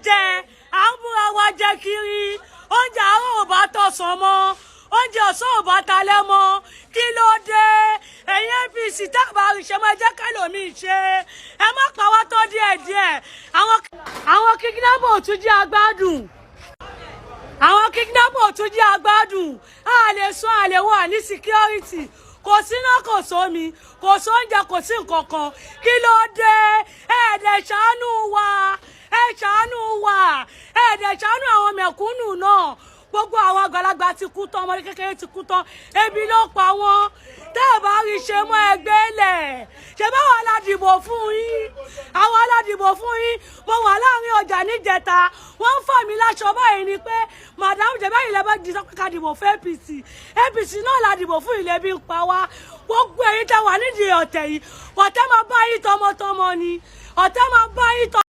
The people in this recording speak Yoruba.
jẹ à ń búra wa jẹ kiri oúnjẹ àárọ̀ ò bá tọ̀sán mọ́ oúnjẹ ọ̀sán ò bá talẹ́ mọ́ kí ló dé ẹ̀yin APC tábà ìṣe máa jẹ́ kẹ́lòmíì ṣe ẹ má pa wá tó díẹ̀díẹ̀ àwọn kidnapper ò tún jẹ́ agbádùn àwọn kidnapper ò tún jẹ́ agbádùn a lè sún a lè wà ní security kò síná kò sómi kò sóúnjẹ kò sí nǹkan kan kí ló dé ẹ̀ẹ́dẹ̀ ṣàánú wa ẹ̀ẹ́dẹ̀ ṣàánú àwọn mẹ̀kúnnù náà gbogbo àwọn àgbàlagbà ti kú tán ọmọdé kékeré ti kú tán ebi ló pa wọ́n tẹ́ ẹ bá rí ṣe mọ́ ẹgbẹ́ lẹ̀ ṣe báwọn aládìbò fún yín àwọn aládìbò fún yín mo wà láàrin ọjà níjẹta wọ́n ń fà mí láṣọ báyìí ni pé madam jẹ báyìí lẹ bá di sọ pé ká dìbò fún APC náà ládìbò fún ilé bí ń pa wá gbogbo èyí tẹ́ wà nídìí ọ̀tẹ̀ yìí ọ̀tẹ̀ máa bá yín tọmọtọmọ ni ọ̀tẹ̀ máa bá yín tọmọ.